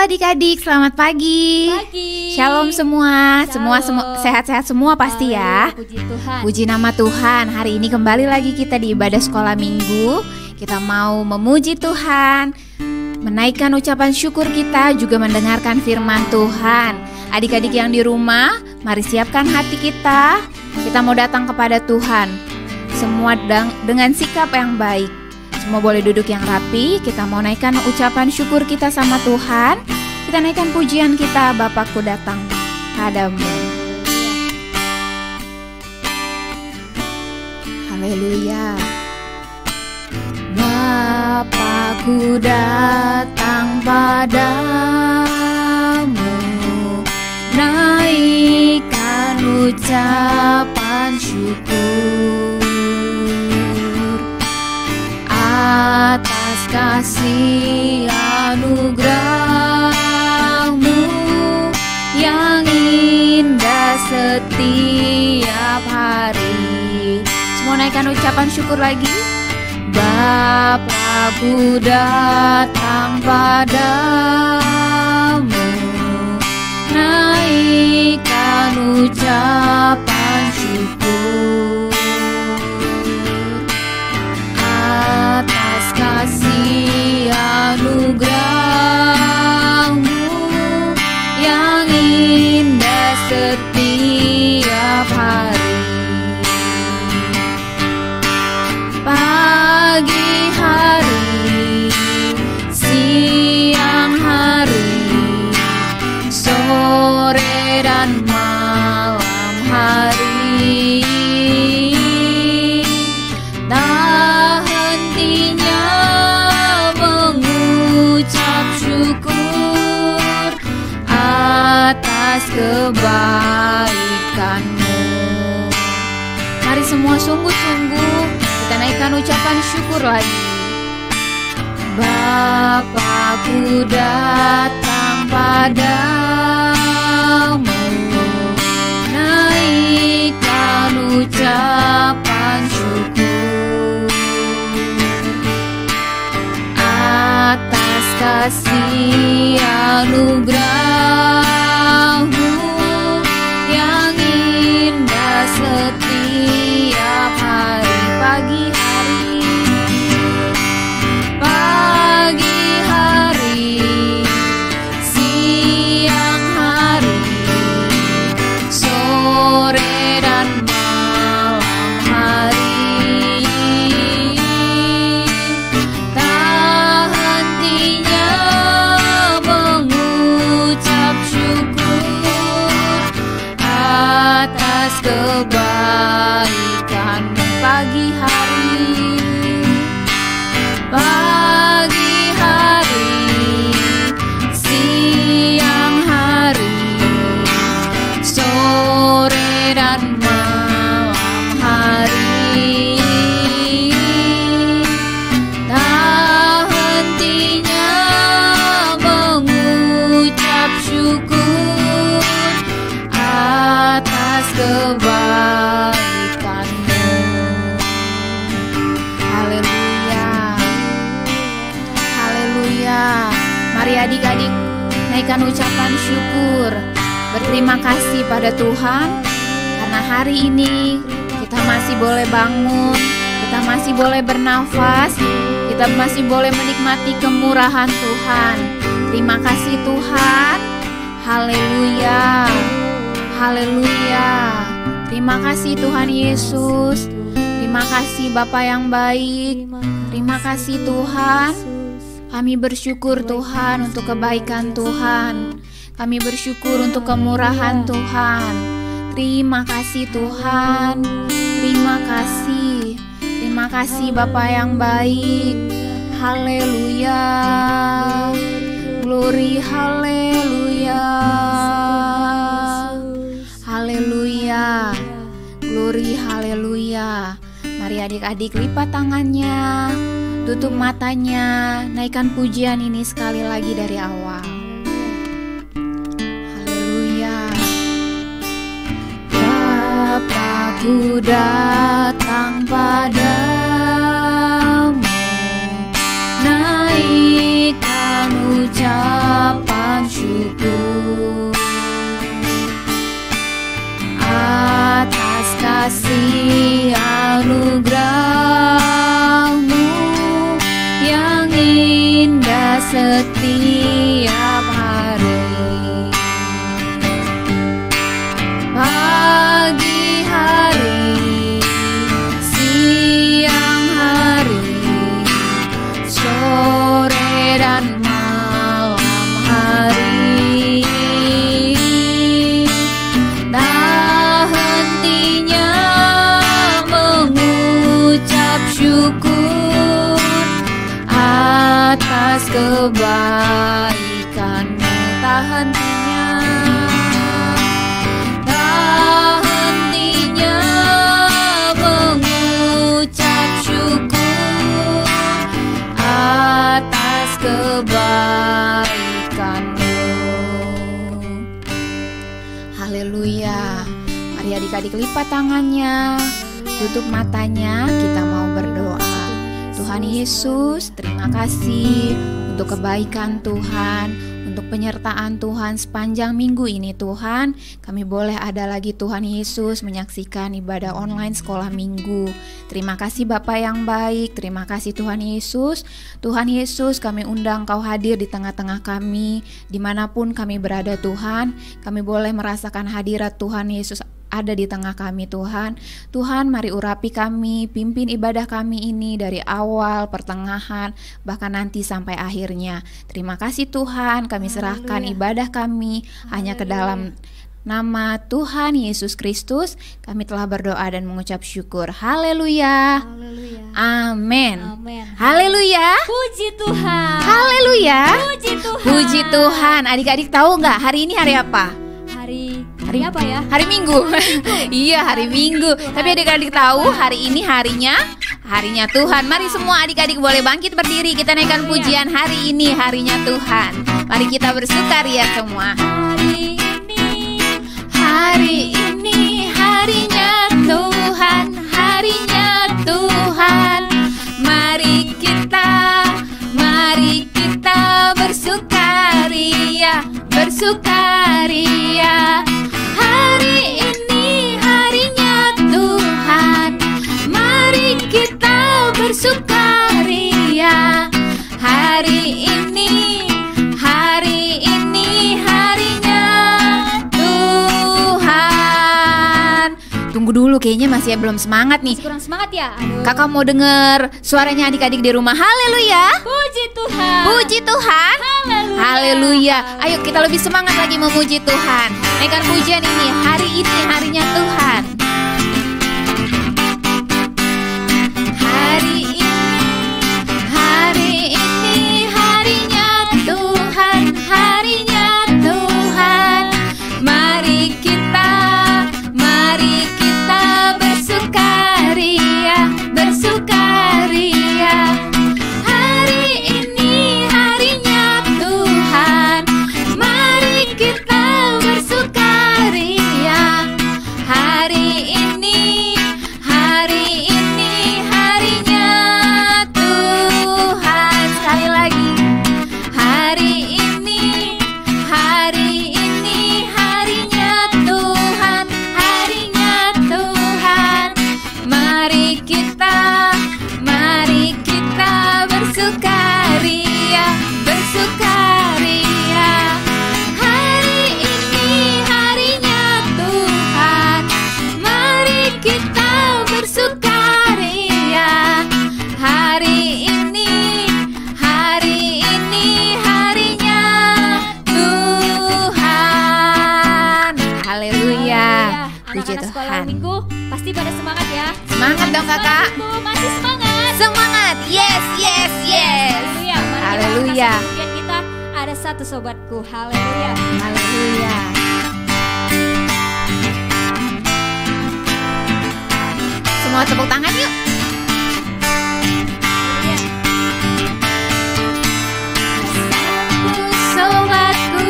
adik-adik, selamat pagi. Pagi. Shalom semua. Shalom. Semua sehat-sehat semua pasti ya. Puji Tuhan. Puji nama Tuhan. Hari ini kembali lagi kita di ibadah sekolah minggu. Kita mau memuji Tuhan, menaikkan ucapan syukur kita, juga mendengarkan firman Tuhan. Adik-adik yang di rumah, mari siapkan hati kita. Kita mau datang kepada Tuhan. Semua dengan sikap yang baik. Semua boleh duduk yang rapi. Kita mau naikkan ucapan syukur kita sama Tuhan. Kita naikkan pujian kita, Bapakku datang padamu. Haleluya. Bapakku datang padamu, naikkan ucapan syukur atas kasih anugerah-Mu yang indah setiap hari. Semua naikkan ucapan syukur lagi. Bapakku datang padamu, naikkan ucapan syukur atas kasih anugerah-Mu yang indah setiap hari. Pagi hari, siang hari, sore dan malam hari, tak hentinya mengucap syukur atas kebaikan-Mu. Mari semua sungguh-sungguh kita naikkan ucapan syukur lagi. Bapakku datang padamu, naikkan ucapan syukur atas kasih anugerah-Mu yang indah setiap hari. Pagi hari, siang hari, sore dan malam hari, tak hentinya mengucap syukur atas kebaikan-Mu. Pagi hari, siang hari, sore dan malam hari, tak hentinya mengucap syukur atas kebaikan-Mu. Haleluya. Haleluya. Mari adik-adik naikkan ucapan syukur. Berterima kasih pada Tuhan karena hari ini kita masih boleh bangun, kita masih boleh bernafas, kita masih boleh menikmati kemurahan Tuhan. Terima kasih Tuhan. Haleluya. Haleluya. Terima kasih Tuhan Yesus. Terima kasih Bapa yang baik. Terima kasih Tuhan. Kami bersyukur Tuhan untuk kebaikan Tuhan. Kami bersyukur untuk kemurahan Tuhan. Terima kasih Tuhan. Terima kasih. Terima kasih Bapa yang baik. Haleluya. Glory haleluya. Haleluya. Glory haleluya. Mari adik-adik lipat tangannya, tutup matanya, naikkan pujian ini sekali lagi dari awal. Haleluya. Bapakku datang padamu, naikkan ucapan kasih anugerah-Mu yang indah setiap hari. Pagi hari, siang hari, sore dan malam hari, tak hentinya mengucap syukur atas kebaikan-Mu. Tak hentinya, tak hentinya mengucap syukur atas kebaikan-Mu. Haleluya. Mari adik-adik lipat tangannya, tutup matanya, kita mau berdoa. Tuhan Yesus, terima kasih untuk kebaikan Tuhan, untuk penyertaan Tuhan sepanjang minggu ini Tuhan. Kami boleh ada lagi Tuhan Yesus menyaksikan ibadah online sekolah minggu. Terima kasih Bapa yang baik, terima kasih Tuhan Yesus. Tuhan Yesus, kami undang Kau hadir di tengah-tengah kami, dimanapun kami berada Tuhan. Kami boleh merasakan hadirat Tuhan Yesus ada di tengah kami Tuhan. Tuhan, mari urapi kami, pimpin ibadah kami ini dari awal, pertengahan, bahkan nanti sampai akhirnya. Terima kasih Tuhan, kami serahkan ibadah kami hanya ke dalam nama Tuhan Yesus Kristus. Kami telah berdoa dan mengucap syukur. Haleluya. Amin. Haleluya. Puji Tuhan. Haleluya. Puji Tuhan. Puji Tuhan. Adik-adik tahu nggak hari ini hari apa? Hari apa ya? Hari Minggu. Iya, hari Minggu. Tapi adik-adik tahu hari ini harinya Tuhan. Mari semua adik-adik boleh bangkit berdiri. Kita naikkan pujian hari ini harinya Tuhan. Mari kita bersukaria semua. Hari ini harinya Tuhan, harinya Tuhan. Mari kita bersukaria, bersukaria. Hari ini harinya Tuhan, mari kita bersukaria. Hari ini harinya Tuhan. Tunggu dulu, kayaknya masih belum semangat nih. Kurang semangat ya? Aduh. Kakak mau denger suaranya adik-adik di rumah. Haleluya. Puji Tuhan. Puji Tuhan. Haleluya. Ayo kita lebih semangat lagi memuji Tuhan. Naikkan pujian ini. Hari ini harinya Tuhan. Hari ini harinya Tuhan, harinya Tuhan. Mari kita bersukaria, bersukaria. Hari ini harinya Tuhan, mari kita bersukaria. Hari ini harinya Tuhan. Sekali lagi. Hari ini harinya Tuhan, harinya Tuhan. Mari kita bersukaria, bersukaria. Hari ini harinya Tuhan, mari kita bersukaria. Hari ini harinya Tuhan. Haleluya. Puji Anak-anak sekolah Tuhan. minggu pasti pada semangat ya. Semangat dong kakak. Minggu masih semangat. Semangat. Yes, yes, yes. Haleluya. Mari kita Haleluya. angkat pujian kita. Ada satu sobatku. Haleluya. Haleluya. Semua tepuk tangan yuk. Satu sobatku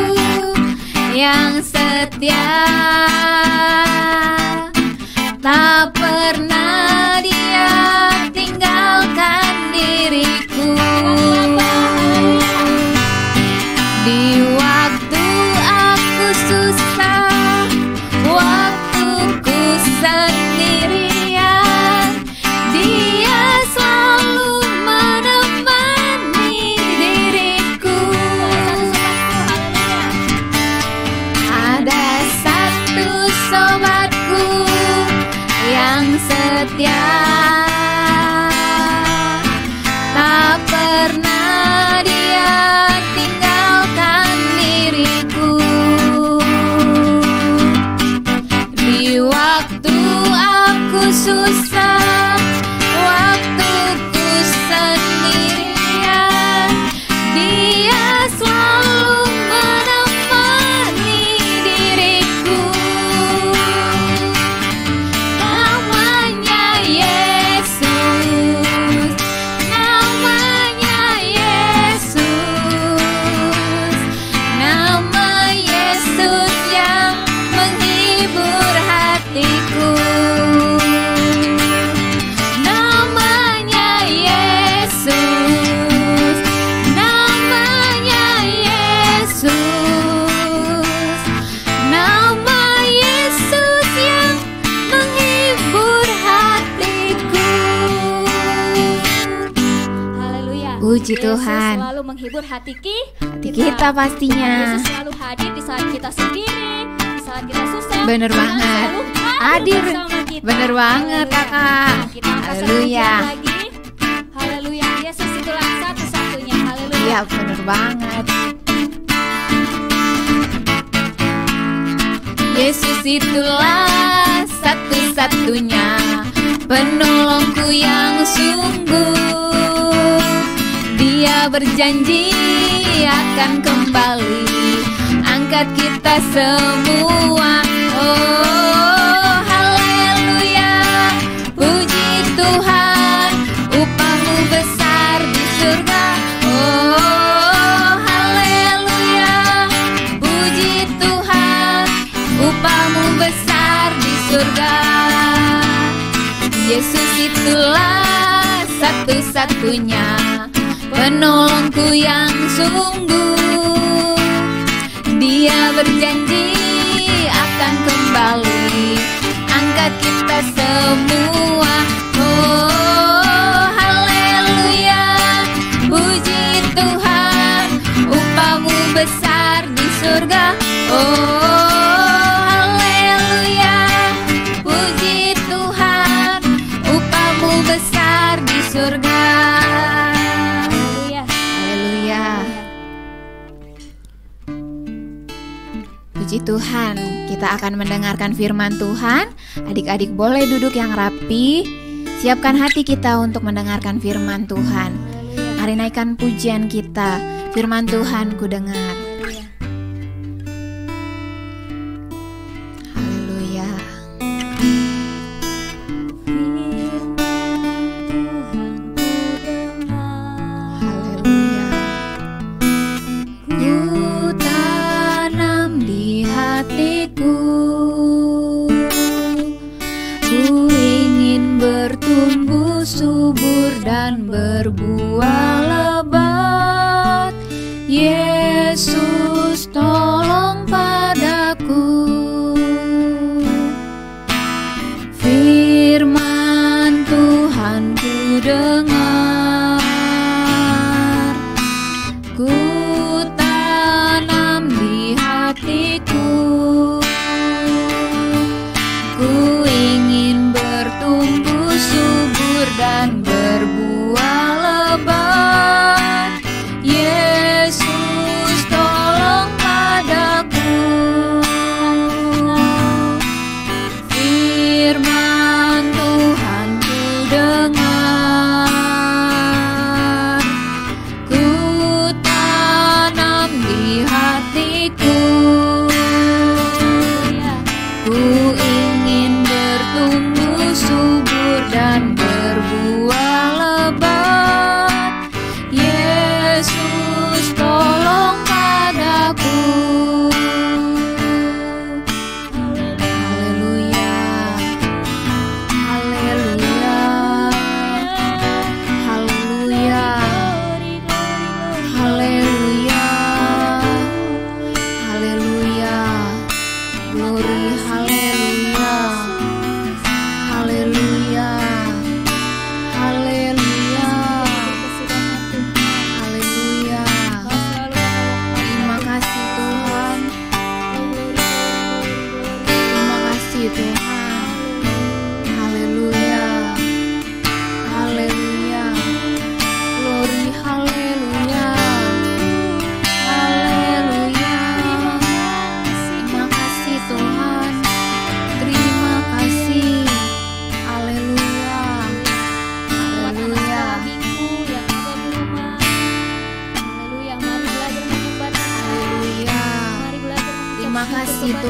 yang setia, tak pernah dia tinggalkan diriku. Di waktu aku susah, waktuku sendiri, setia, tak pernah Dia tinggalkan diriku. Di waktu aku susah, waktuku sendirian, Dia selalu menemani diriku. Namanya Yesus, namanya Yesus, nama Yesus yang menghibur hatiku. Namanya Yesus, namanya Yesus, nama Yesus yang menghibur hatiku. Haleluya. Puji Yesus Tuhan. selalu menghibur hati Kita pastinya. Yesus selalu hadir di saat kita sendiri, di saat kita susah. Bener Tuhan banget. selalu Hadir. bersama kita. Bener banget, Haleluya. Kakak. Nah, kita angkat satu Haleluya. pujian lagi. Haleluya. Yesus itulah satu-satunya. Haleluya. Iya, bener banget. Yesus itulah satu-satunya penolongku yang sungguh. Dia berjanji akan kembali angkat kita semua. Oh, haleluya. Puji Tuhan, upahmu besar di surga. Oh, haleluya. Puji Tuhan, upahmu besar di surga. Yesus itulah satu-satunya penolongku yang sungguh. Dia berjanji akan kembali angkat kita semua. Oh, haleluya. Puji Tuhan, upahmu besar di surga. Oh, haleluya. Puji Tuhan, upahmu besar di surga. Haleluya. Haleluya. Puji Tuhan, kita akan mendengarkan firman Tuhan. Adik-adik boleh duduk yang rapi. Siapkan hati kita untuk mendengarkan firman Tuhan. Mari naikkan pujian kita. Firman Tuhan ku dengar. Haleluya. Haleluya. Ku tanam di hatiku, ku ingin bertumbuh subur dan berbuah lebat. Yesus tolong padaku. Firman Tuhan ku dengar, ku tanam di hatiku, ku ingin bertumbuh subur dan berbuah lebat. Yesus tolong padaku. Firman Tuhan ku dengar,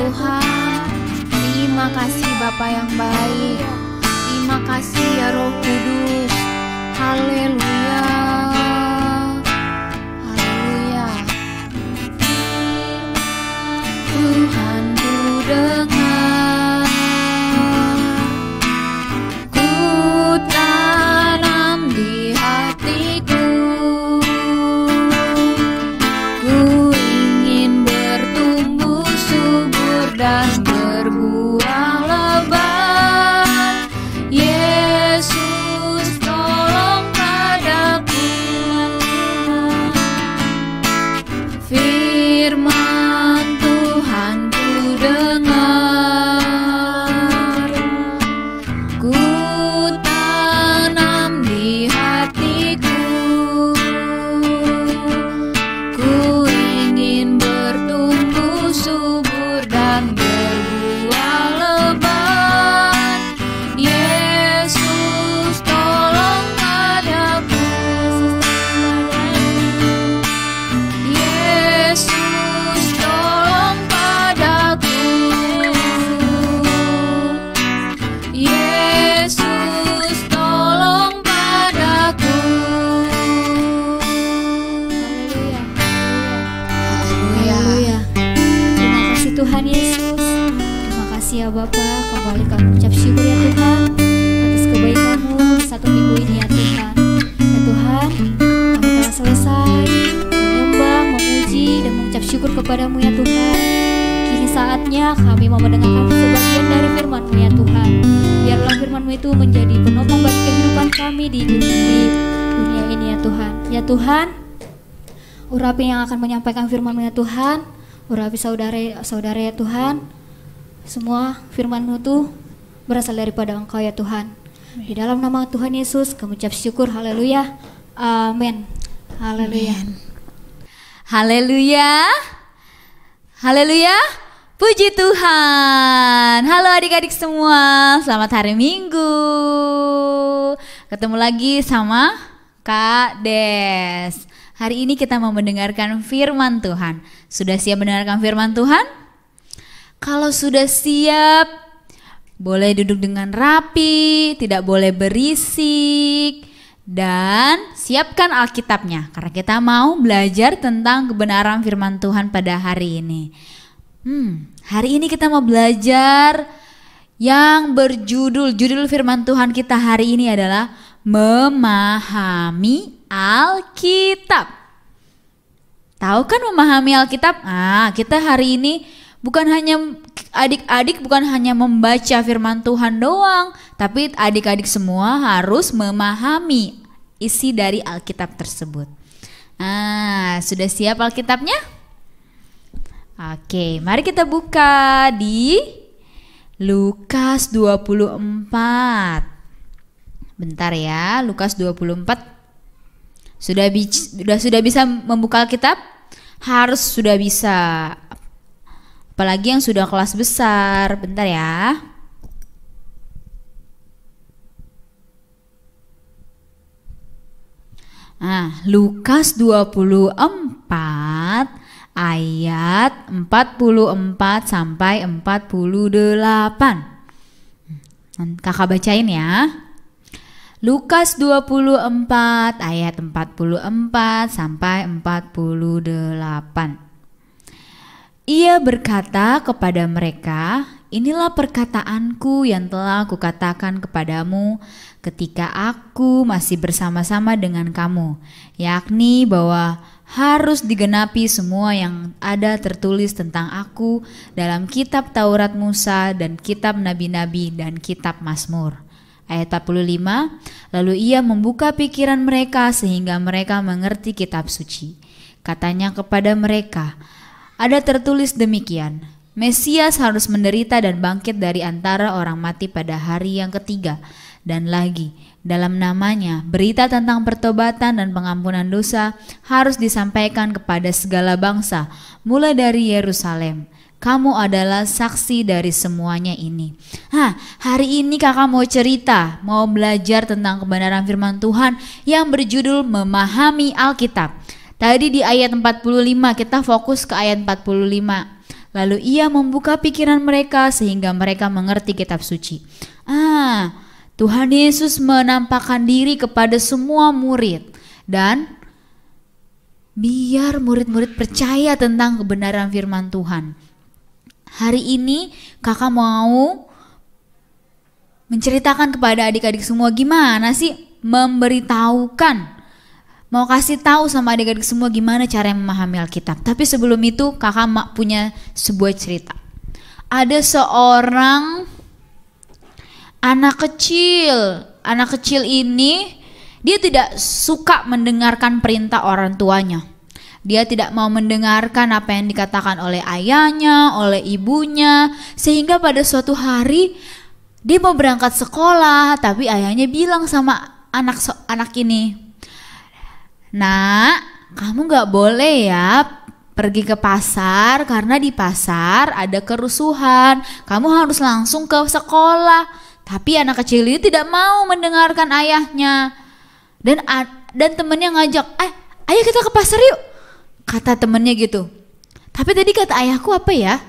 Tuhan. Terima kasih Bapa yang baik. Terima kasih ya Roh Kudus. Haleluya. Haleluya. Tuhan ku dengar, ku tanam di hatiku, ku ingin bertumbuh subur dan berbuah lebat. Yesus tolong padaku. Firman Tuhan ku dengar, ku tanam di hatiku, ku ingin bertumbuh subur dan berbuah lebat. Yesus tolong padaku. Yesus tolong padaku. Yesus tolong padaku. Haleluya. Terima kasih Tuhan Yesus. Terima kasih ya Bapa. Kembali kami ucap syukur ya Tuhan atas kebaikan-Mu satu minggu ini ya Tuhan. Ya Tuhan, kami telah selesai menyembah, memuji dan mengucap syukur kepada-Mu ya Tuhan. Kini saatnya kami mau mendengarkan sebagian dari firman-Mu ya Tuhan. Biarlah firman-Mu itu menjadi penopang bagi kehidupan kami di dunia ini ya Tuhan. Ya Tuhan, urapi yang akan menyampaikan firman-Mu ya Tuhan. Urapi saudara ya Tuhan. Semua firman-Mu tuh berasal daripada Engkau ya Tuhan. Di dalam nama Tuhan Yesus kami ucap syukur. Haleluya. Amin. Haleluya. Haleluya. Haleluya. Puji Tuhan. Halo adik-adik semua. Selamat hari Minggu. Ketemu lagi sama Kak Des. Hari ini kita mau mendengarkan firman Tuhan. Sudah siap mendengarkan firman Tuhan? Kalau sudah siap, boleh duduk dengan rapi, tidak boleh berisik, dan siapkan Alkitabnya karena kita mau belajar tentang kebenaran firman Tuhan pada hari ini. Hari ini kita mau belajar yang judul firman Tuhan kita hari ini adalah memahami Alkitab. Tahu kan memahami Alkitab? Kita hari ini bukan hanya adik-adik bukan hanya membaca firman Tuhan doang, tapi adik-adik semua harus memahami isi dari Alkitab tersebut. Sudah siap Alkitabnya? Oke, mari kita buka di Lukas 24. Bentar ya, Lukas 24. Sudah bisa membuka Alkitab? Harus sudah bisa. Apalagi yang sudah kelas besar. Bentar ya. Lukas 24 ayat 44 sampai 48. Kakak bacain ya. Lukas 24 ayat 44 sampai 48. Ia berkata kepada mereka, "Inilah perkataanku yang telah kukatakan kepadamu ketika aku masih bersama-sama dengan kamu, yakni bahwa harus digenapi semua yang ada tertulis tentang aku dalam kitab Taurat Musa dan kitab Nabi-Nabi dan kitab Mazmur." Ayat 45, lalu ia membuka pikiran mereka sehingga mereka mengerti kitab suci. Katanya kepada mereka, ada tertulis demikian, Mesias harus menderita dan bangkit dari antara orang mati pada hari yang ketiga. Dan lagi, dalam namanya, berita tentang pertobatan dan pengampunan dosa harus disampaikan kepada segala bangsa, mulai dari Yerusalem. Kamu adalah saksi dari semuanya ini. Hari ini kakak mau cerita, mau belajar tentang kebenaran firman Tuhan yang berjudul memahami Alkitab. Tadi di ayat 45 kita fokus ke ayat 45. Lalu ia membuka pikiran mereka sehingga mereka mengerti kitab suci. Tuhan Yesus menampakkan diri kepada semua murid dan biar murid-murid percaya tentang kebenaran firman Tuhan. Hari ini kakak mau menceritakan kepada adik-adik semua gimana sih memberitahukan, mau kasih tahu sama adik-adik semua gimana cara memahami Alkitab. Tapi sebelum itu kakak punya sebuah cerita. Ada seorang anak kecil ini dia tidak suka mendengarkan perintah orang tuanya. Dia tidak mau mendengarkan apa yang dikatakan oleh ayahnya, oleh ibunya, sehingga pada suatu hari dia mau berangkat sekolah, tapi ayahnya bilang sama anak ini, "Nak, kamu gak boleh ya pergi ke pasar karena di pasar ada kerusuhan. Kamu harus langsung ke sekolah." Tapi anak kecil ini tidak mau mendengarkan ayahnya. Dan temennya ngajak, "Ayo kita ke pasar yuk," kata temennya gitu. "Tapi tadi kata ayahku apa ya?"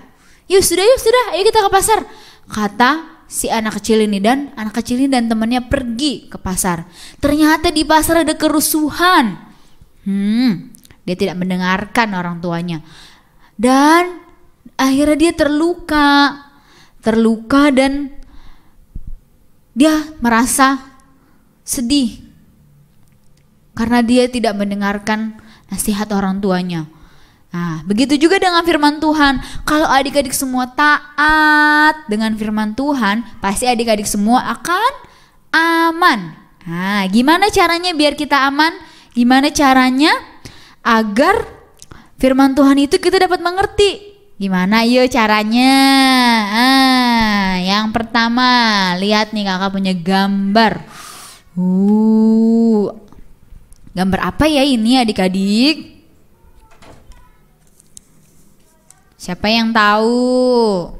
Yuk sudah, ayo kita ke pasar," kata si anak kecil ini. Dan anak kecil ini dan temannya pergi ke pasar. Ternyata di pasar ada kerusuhan. Dia tidak mendengarkan orang tuanya. Dan akhirnya dia terluka dan dia merasa sedih karena dia tidak mendengarkan nasihat orang tuanya. Nah, begitu juga dengan firman Tuhan. Kalau adik-adik semua taat dengan firman Tuhan, pasti adik-adik semua akan aman. Nah, gimana caranya biar kita aman? Gimana caranya agar firman Tuhan itu kita dapat mengerti? Gimana yuk caranya? Yang pertama, lihat nih kakak punya gambar. Gambar apa ya ini adik-adik? Siapa yang tahu?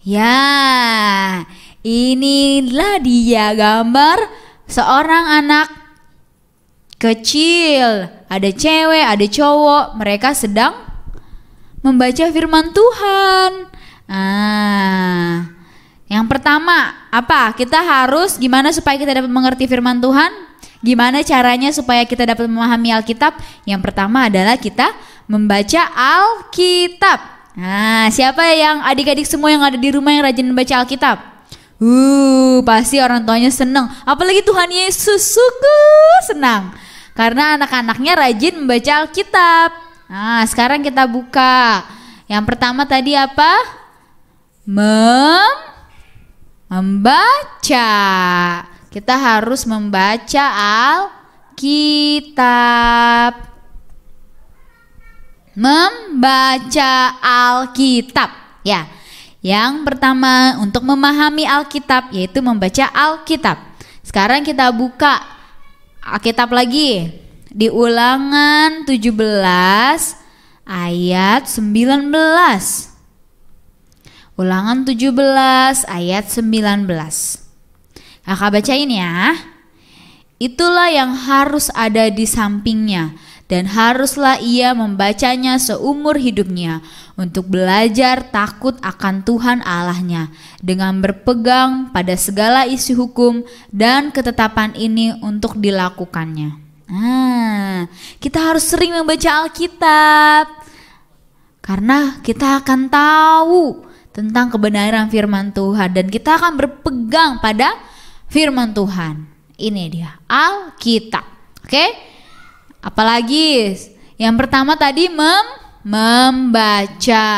Ya, inilah dia gambar seorang anak kecil. Ada cewek, ada cowok. Mereka sedang membaca firman Tuhan. Yang pertama, apa? Kita harus gimana supaya kita dapat mengerti firman Tuhan? Gimana caranya supaya kita dapat memahami Alkitab? Yang pertama adalah kita membaca Alkitab. Siapa yang adik-adik semua yang ada di rumah yang rajin membaca Alkitab? Pasti orang tuanya senang. Apalagi Tuhan Yesus sungguh senang karena anak-anaknya rajin membaca Alkitab. Sekarang kita buka. Yang pertama tadi apa? Membaca. Kita harus membaca Alkitab. Membaca Alkitab. Ya. Yang pertama untuk memahami Alkitab yaitu membaca Alkitab. Sekarang kita buka Alkitab lagi di Ulangan 17 ayat 19. Ulangan 17 ayat 19. Kakak bacain ya. Itulah yang harus ada di sampingnya dan haruslah ia membacanya seumur hidupnya untuk belajar takut akan Tuhan Allahnya dengan berpegang pada segala isi hukum dan ketetapan ini untuk dilakukannya. Kita harus sering membaca Alkitab karena kita akan tahu tentang kebenaran firman Tuhan dan kita akan berpegang pada firman Tuhan. Ini dia Alkitab. Oke? Apalagi yang pertama tadi membaca.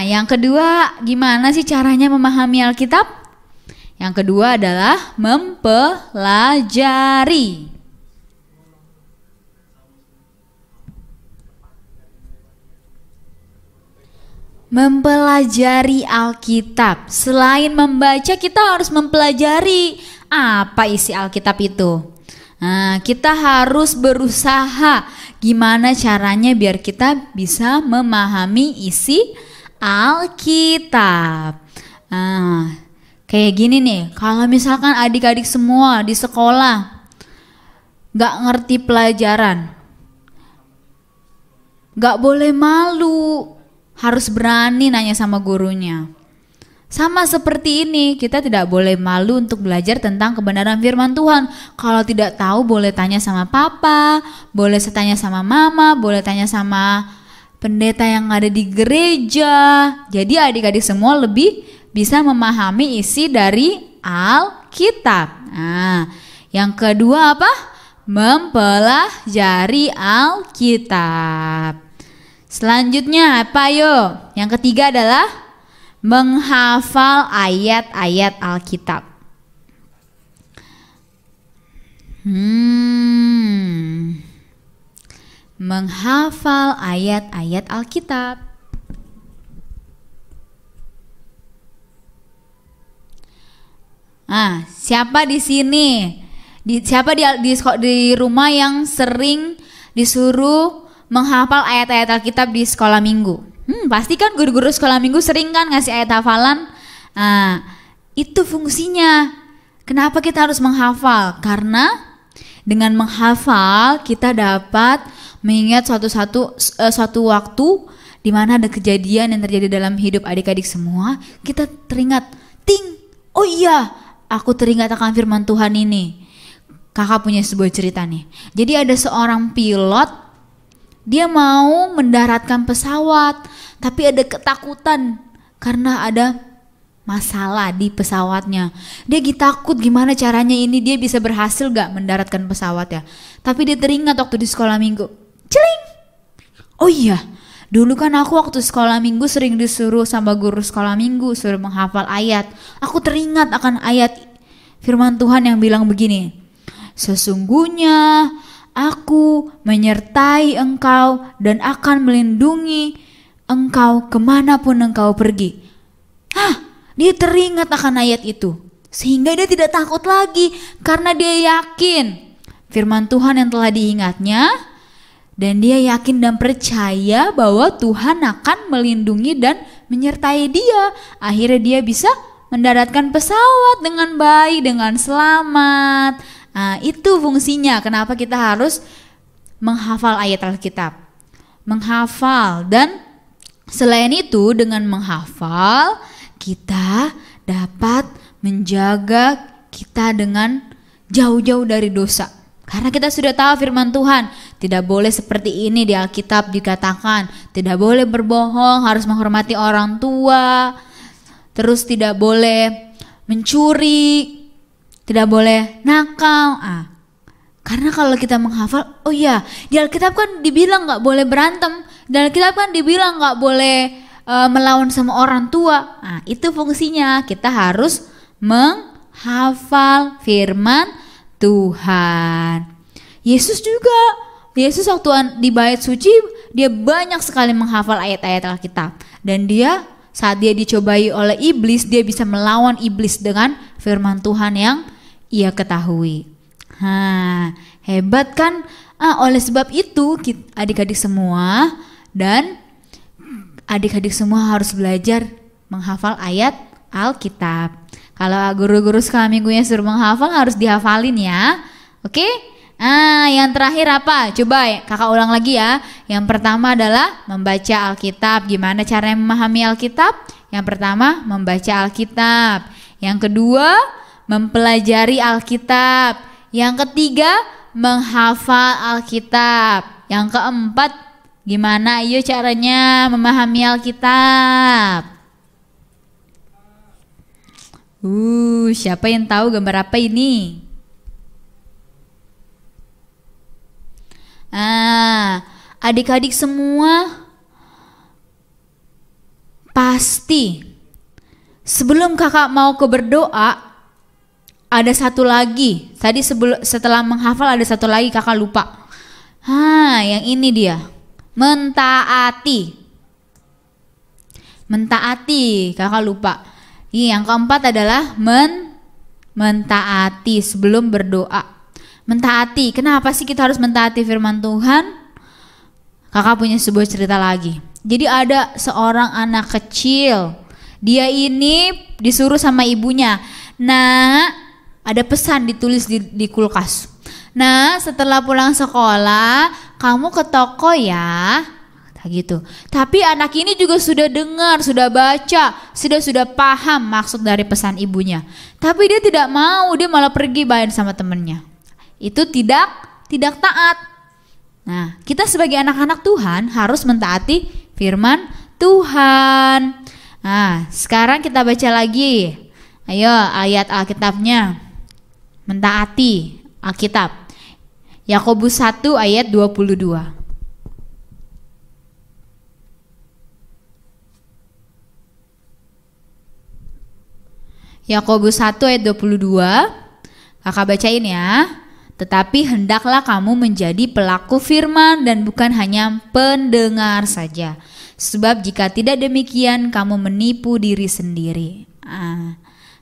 Yang kedua gimana sih caranya memahami Alkitab? Yang kedua adalah mempelajari. Mempelajari Alkitab. Selain membaca, kita harus mempelajari apa isi Alkitab itu. Kita harus berusaha gimana caranya biar kita bisa memahami isi Alkitab. Kayak gini nih, kalau misalkan adik-adik semua di sekolah gak ngerti pelajaran, Gak boleh malu, harus berani nanya sama gurunya. Sama seperti ini, kita tidak boleh malu untuk belajar tentang kebenaran firman Tuhan. Kalau tidak tahu boleh tanya sama papa, boleh tanya sama mama, boleh tanya sama pendeta yang ada di gereja. Jadi adik-adik semua lebih bisa memahami isi dari Alkitab. Nah, yang kedua apa? Mempelajari Alkitab. Selanjutnya apa yo? Yang ketiga adalah menghafal ayat-ayat Alkitab. Menghafal ayat-ayat Alkitab. Siapa di sini? Siapa di rumah yang sering disuruh menghafal ayat-ayat Alkitab di sekolah minggu? Pasti kan guru-guru sekolah minggu sering kan ngasih ayat hafalan. Itu fungsinya. Kenapa kita harus menghafal? Karena dengan menghafal kita dapat mengingat suatu waktu di mana ada kejadian yang terjadi dalam hidup adik-adik semua. Kita teringat, oh iya, aku teringat akan firman Tuhan ini. Kakak punya sebuah cerita nih. Jadi ada seorang pilot, dia mau mendaratkan pesawat, tapi ada ketakutan karena ada masalah di pesawatnya. Dia takut gimana caranya ini dia bisa berhasil gak mendaratkan pesawat ya. Tapi dia teringat waktu di sekolah minggu. Celing! Oh iya, dulu kan aku waktu sekolah minggu sering disuruh sama guru sekolah minggu suruh menghafal ayat. Aku teringat akan ayat firman Tuhan yang bilang begini. Sesungguhnya aku menyertai engkau dan akan melindungi engkau kemanapun engkau pergi. Dia teringat akan ayat itu. Sehingga dia tidak takut lagi. Karena dia yakin firman Tuhan yang telah diingatnya. Dan dia yakin dan percaya bahwa Tuhan akan melindungi dan menyertai dia. Akhirnya dia bisa mendaratkan pesawat dengan baik, dengan selamat. Itu fungsinya. Kenapa kita harus menghafal ayat Alkitab. Menghafal dan selain itu dengan menghafal kita dapat menjaga kita dengan jauh-jauh dari dosa. Karena kita sudah tahu firman Tuhan, tidak boleh seperti ini di Alkitab dikatakan, tidak boleh berbohong, harus menghormati orang tua, terus tidak boleh mencuri, tidak boleh nakal. Karena kalau kita menghafal, oh iya, di Alkitab kan dibilang gak boleh berantem, di Alkitab kan dibilang gak boleh melawan sama orang tua. Itu fungsinya, kita harus menghafal firman Tuhan. Yesus juga, Yesus waktu di bait suci, dia banyak sekali menghafal ayat-ayat Alkitab. Dan dia saat dia dicobai oleh iblis, dia bisa melawan iblis dengan firman Tuhan yang ia ketahui. Hebat kan? Oleh sebab itu adik-adik semua dan adik-adik semua harus belajar menghafal ayat Alkitab. Kalau guru-guru sekolah minggunya suruh menghafal harus dihafalin ya. Oke? Yang terakhir apa? Coba kakak ulang lagi ya. Yang pertama adalah membaca Alkitab. Gimana caranya memahami Alkitab? Yang pertama membaca Alkitab. Yang kedua mempelajari Alkitab. Yang ketiga menghafal Alkitab. Yang keempat gimana ayo caranya memahami Alkitab? Siapa yang tahu gambar apa ini? Adik-adik semua pasti sebelum kakak mau ke berdoa ada satu lagi. Tadi setelah menghafal ada satu lagi kakak lupa. Yang ini dia. Mentaati. Mentaati, kakak lupa. Yang keempat adalah mentaati sebelum berdoa. Mentaati, kenapa sih kita harus mentaati firman Tuhan? Kakak punya sebuah cerita lagi. Jadi ada seorang anak kecil. Dia ini disuruh sama ibunya. Ada pesan ditulis di kulkas. Setelah pulang sekolah, kamu ke toko ya. Kayak gitu. Tapi anak ini juga sudah dengar, sudah baca, sudah paham maksud dari pesan ibunya. Tapi dia tidak mau, dia malah pergi main sama temennya. Itu tidak taat. Nah, kita sebagai anak-anak Tuhan harus mentaati firman Tuhan. Nah, sekarang kita baca lagi. Ayo ayat Alkitabnya. Mentaati Alkitab. Yakobus 1 ayat 22. Yakobus 1 ayat 22. Kakak bacain ya. Tetapi hendaklah kamu menjadi pelaku firman dan bukan hanya pendengar saja. Sebab jika tidak demikian kamu menipu diri sendiri.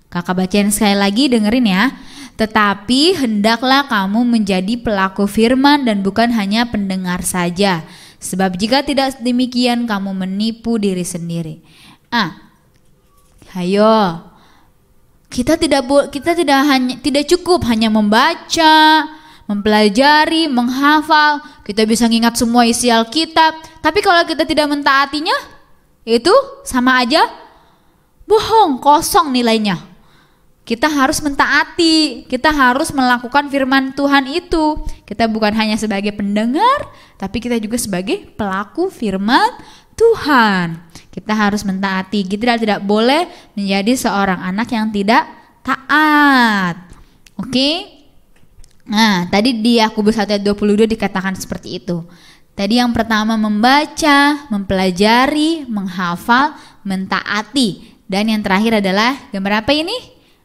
Kakak bacain sekali lagi, dengerin ya. Tetapi hendaklah kamu menjadi pelaku firman dan bukan hanya pendengar saja. Sebab jika tidak demikian kamu menipu diri sendiri. Ayo. Kita tidak cukup hanya membaca, mempelajari, menghafal. Kita bisa mengingat semua isi Alkitab, tapi kalau kita tidak mentaatinya, itu sama aja bohong, kosong nilainya. Kita harus mentaati, kita harus melakukan firman Tuhan itu. Kita bukan hanya sebagai pendengar, tapi kita juga sebagai pelaku firman Tuhan. Kita harus mentaati. Kita tidak boleh menjadi seorang anak yang tidak taat. Oke? Nah, tadi di Yakobus 1 ayat 22 dikatakan seperti itu. Tadi yang pertama membaca, mempelajari, menghafal, mentaati. Dan yang terakhir adalah gambar apa ini?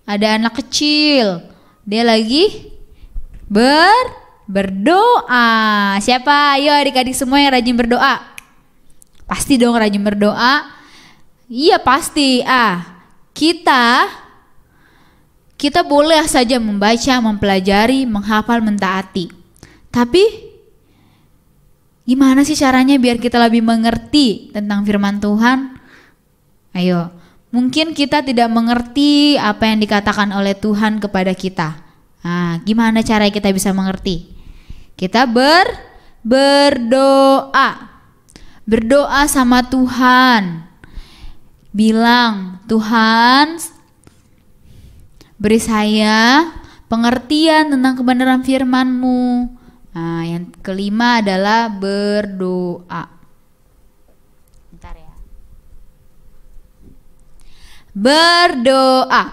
Ada anak kecil. Dia lagi berdoa. Siapa? Ayo adik-adik semua yang rajin berdoa. Pasti dong rajin berdoa. Iya pasti. Kita boleh saja membaca, mempelajari, menghafal, mentaati. Tapi gimana sih caranya biar kita lebih mengerti tentang firman Tuhan? Ayo, mungkin kita tidak mengerti apa yang dikatakan oleh Tuhan kepada kita. Gimana cara kita bisa mengerti? Kita berdoa. Berdoa sama Tuhan. Bilang, Tuhan beri saya pengertian tentang kebenaran firman-Mu. Yang kelima adalah berdoa. Bentar ya. Berdoa.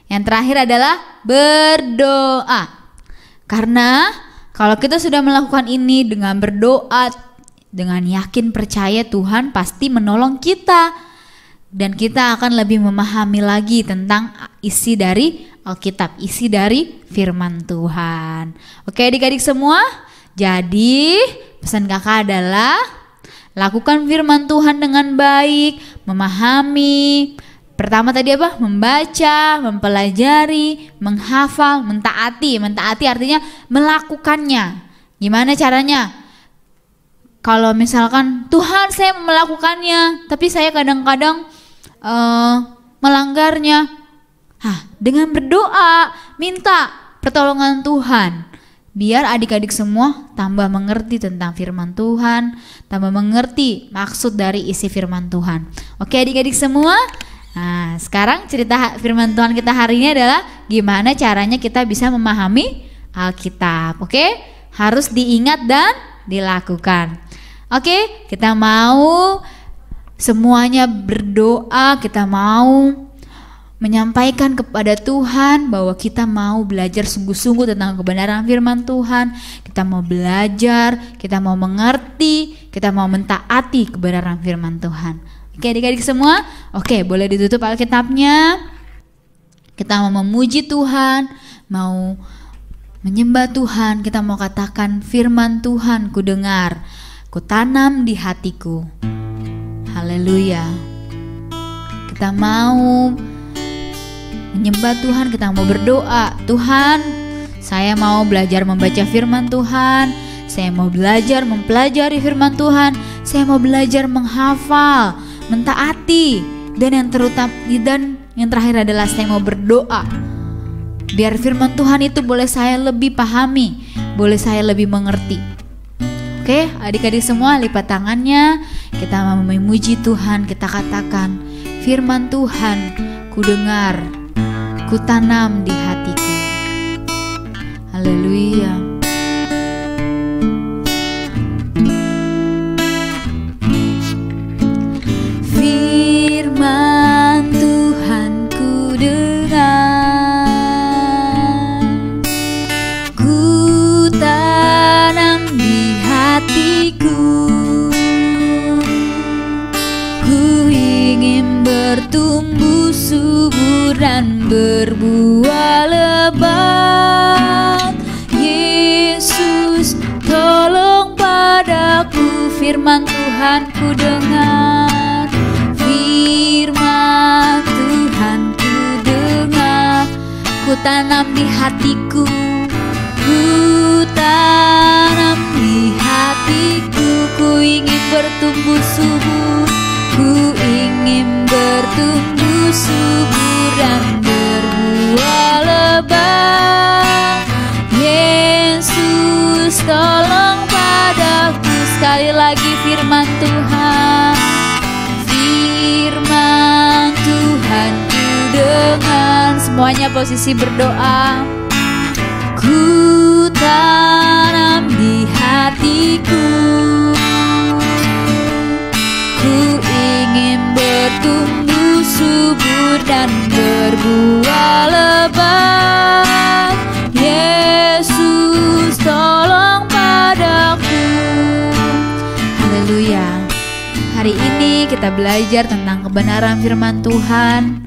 Yang terakhir adalah berdoa. Karena kalau kita sudah melakukan ini dengan berdoa, dengan yakin percaya, Tuhan pasti menolong kita. Dan kita akan lebih memahami lagi tentang isi dari Alkitab, isi dari firman Tuhan. Oke adik-adik semua, jadi pesan kakak adalah lakukan firman Tuhan dengan baik, memahami. Pertama tadi apa? Membaca, mempelajari, menghafal, mentaati. Mentaati artinya melakukannya. Gimana caranya? Kalau misalkan Tuhan saya melakukannya, tapi saya kadang-kadang melanggarnya. Dengan berdoa, minta pertolongan Tuhan. Biar adik-adik semua tambah mengerti tentang firman Tuhan, tambah mengerti maksud dari isi firman Tuhan. Oke adik-adik semua. Nah, sekarang cerita firman Tuhan kita hari ini adalah gimana caranya kita bisa memahami Alkitab. Oke? Harus diingat dan dilakukan. Oke, kita mau semuanya berdoa, kita mau menyampaikan kepada Tuhan bahwa kita mau belajar sungguh-sungguh tentang kebenaran firman Tuhan. Kita mau belajar, kita mau mengerti, kita mau mentaati kebenaran firman Tuhan. Oke adik-adik semua, oke boleh ditutup Alkitabnya. Kita mau memuji Tuhan, mau menyembah Tuhan, kita mau katakan firman Tuhan ku dengar, ku tanam di hatiku. Haleluya. Kita mau menyembah Tuhan, kita mau berdoa. Tuhan, saya mau belajar membaca firman Tuhan. Saya mau belajar mempelajari firman Tuhan. Saya mau belajar menghafal, mentaati. Dan yang terakhir adalah saya mau berdoa. Biar firman Tuhan itu boleh saya lebih pahami, boleh saya lebih mengerti. Oke, adik-adik semua lipat tangannya. Kita mau memuji Tuhan, kita katakan, firman Tuhan ku dengar, ku tanam di hatiku. Haleluya. Firman Tuhan ku dengar, ku tanam di hatiku. Ku ingin bertumbuh subur dan berbuah lebat. Yesus, tolong padaku, firman Tuhan ku dengar. Firman Tuhan ku dengar, ku tanam di hatiku. Ku tanam di hatiku, ku ingin bertumbuh subur. Ku ingin bertumbuh subur dan berbuah lebat. Yesus, tolong padaku. Sekali lagi firman Tuhan. Firman Tuhan ku dengar. Semuanya posisi berdoa. Ku tanam di hatiku. Ku ingin bertumbuh subur dan berbuah lebat. Yesus, tolong padaku. Haleluya. Hari ini kita belajar tentang kebenaran firman Tuhan.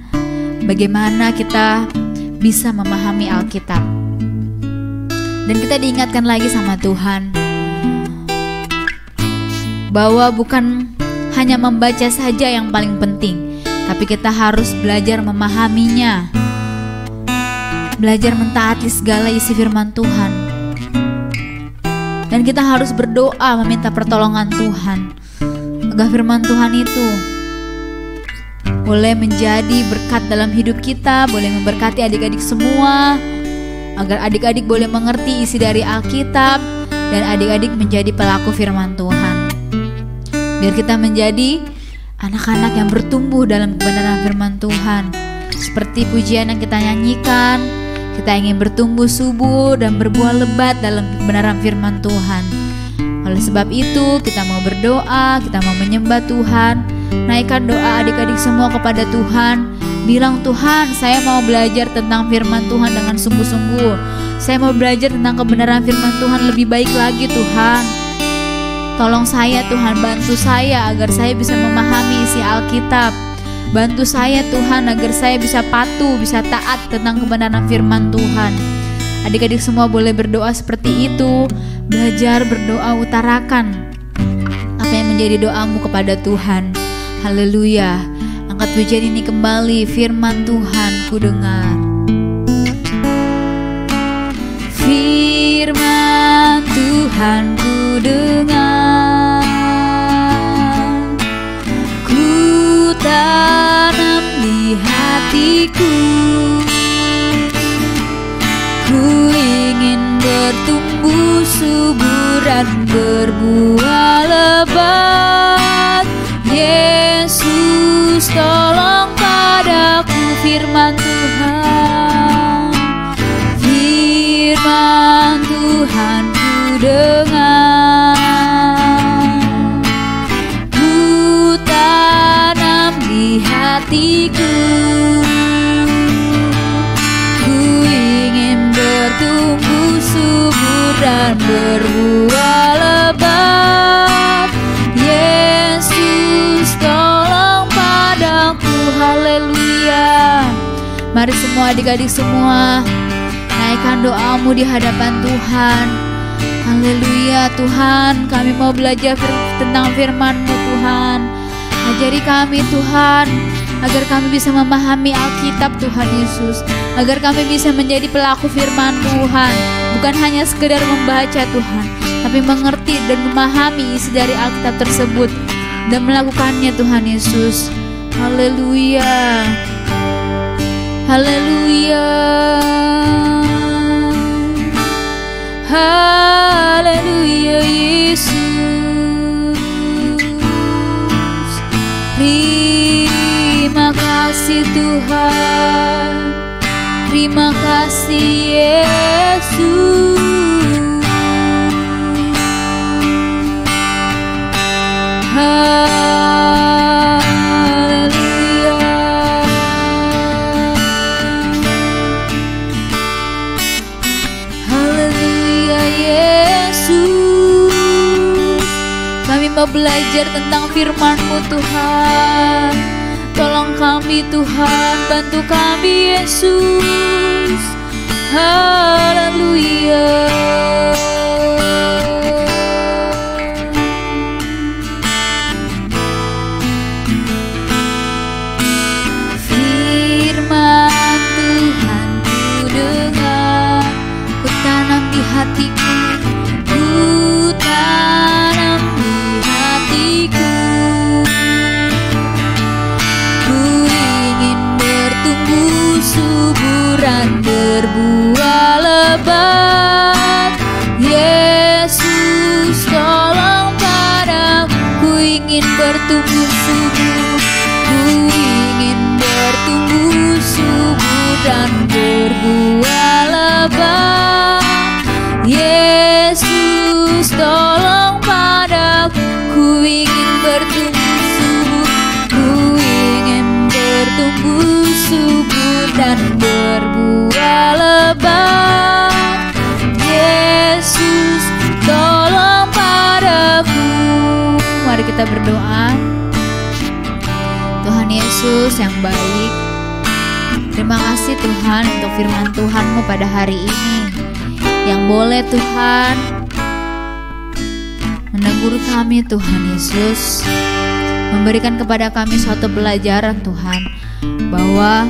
Bagaimana kita bisa memahami Alkitab. Dan kita diingatkan lagi sama Tuhan bahwa bukan hanya membaca saja yang paling penting, tapi kita harus belajar memahaminya, belajar mentaati segala isi firman Tuhan. Dan kita harus berdoa meminta pertolongan Tuhan agar firman Tuhan itu boleh menjadi berkat dalam hidup kita, boleh memberkati adik-adik semua, agar adik-adik boleh mengerti isi dari Alkitab dan adik-adik menjadi pelaku firman Tuhan. Biar kita menjadi anak-anak yang bertumbuh dalam kebenaran firman Tuhan. Seperti pujian yang kita nyanyikan, kita ingin bertumbuh subur dan berbuah lebat dalam kebenaran firman Tuhan. Oleh sebab itu kita mau berdoa, kita mau menyembah Tuhan. Naikkan doa adik-adik semua kepada Tuhan. Bilang, Tuhan, saya mau belajar tentang firman Tuhan dengan sungguh-sungguh. Saya mau belajar tentang kebenaran firman Tuhan lebih baik lagi, Tuhan. Tolong saya, Tuhan, bantu saya agar saya bisa memahami isi Alkitab. Bantu saya, Tuhan, agar saya bisa patuh, bisa taat tentang kebenaran firman Tuhan. Adik-adik semua boleh berdoa seperti itu. Belajar berdoa, utarakan apa yang menjadi doamu kepada Tuhan. Haleluya. Angkat pujian ini kembali. Firman Tuhan ku dengar. Firman Tuhan ku dengar. Ku tanam di hatiku. Ku ingin bertumbuh subur dan berbuah lebat. Yesus, tolong padaku, firman Tuhan. Firman Tuhan ku dengar. Ku tanam di hatiku. Ku ingin bertumbuh subur dan berbuah lebat. Yesus, tolong padaku. Haleluya. Mari semua adik-adik semua, naikkan doamu di hadapan Tuhan. Haleluya. Tuhan, kami mau belajar tentang firman-Mu, Tuhan. Ajari kami, Tuhan, agar kami bisa memahami Alkitab, Tuhan Yesus. Agar kami bisa menjadi pelaku firman Tuhan. Bukan hanya sekedar membaca, Tuhan, tapi mengerti dan memahami isi dari Alkitab tersebut dan melakukannya, Tuhan Yesus. Haleluya. Haleluya. Haleluya Yesus. Tuhan. Terima kasih Yesus. Haleluya. Haleluya Yesus. Kami mau belajar tentang firman-Mu Tuhan. Tolong kami Tuhan, bantu kami Yesus. Haleluya. Firman Tuhan ku dengar, ku tanam di hatiku, ku tanam di hatiku. Ku ingin bertumbuh subur dan berbuah lebat. Yesus tolong padaku, ku ingin bertumbuh subur, ku ingin bertumbuh subur dan berbuah lebat. Yesus tolong padaku, ku ingin bertumbuh subur, ku ingin bertumbuh subur dan berbuah lebat. Yesus tolong padaku. Mari kita berdoa. Tuhan Yesus yang baik, terima kasih Tuhan untuk firman Tuhan-Mu pada hari ini, yang boleh Tuhan menegur kami Tuhan Yesus, memberikan kepada kami suatu pelajaran Tuhan, bahwa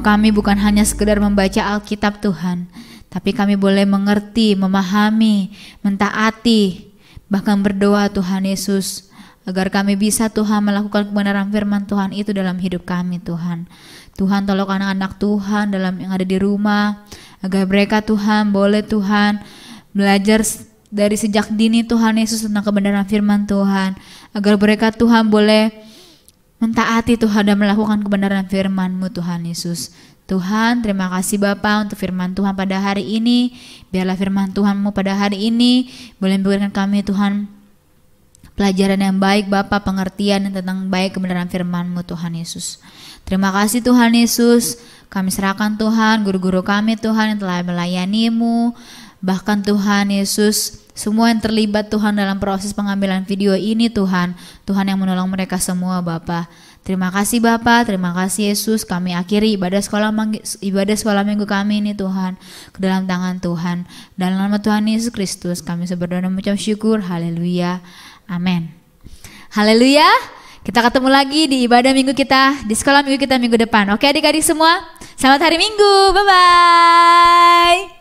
kami bukan hanya sekedar membaca Alkitab Tuhan, tapi kami boleh mengerti, memahami, mentaati, bahkan berdoa Tuhan Yesus, agar kami bisa Tuhan melakukan kebenaran firman Tuhan itu dalam hidup kami Tuhan. Tuhan tolong anak-anak Tuhan yang ada di rumah, agar mereka Tuhan boleh Tuhan belajar dari sejak dini Tuhan Yesus tentang kebenaran firman Tuhan, agar mereka Tuhan boleh mentaati Tuhan dan melakukan kebenaran firman-Mu Tuhan Yesus. Tuhan, terima kasih Bapa untuk firman Tuhan pada hari ini. Biarlah firman Tuhan-Mu pada hari ini boleh memberikan kami Tuhan pelajaran yang baik Bapa, pengertian tentang baik kebenaran firman-Mu Tuhan Yesus. Terima kasih Tuhan Yesus. Kami serahkan Tuhan guru-guru kami Tuhan yang telah melayani-Mu. Bahkan Tuhan Yesus, semua yang terlibat Tuhan dalam proses pengambilan video ini Tuhan yang menolong mereka semua Bapa. Terima kasih Bapa, terima kasih Yesus. Kami akhiri ibadah sekolah minggu kami ini Tuhan ke dalam tangan Tuhan. Dalam nama Tuhan Yesus Kristus kami berdoa dan mengucap syukur. Haleluya. Amin. Haleluya. Kita ketemu lagi di ibadah minggu kita, di sekolah minggu kita minggu depan. Oke adik-adik semua, selamat hari Minggu. Bye-bye.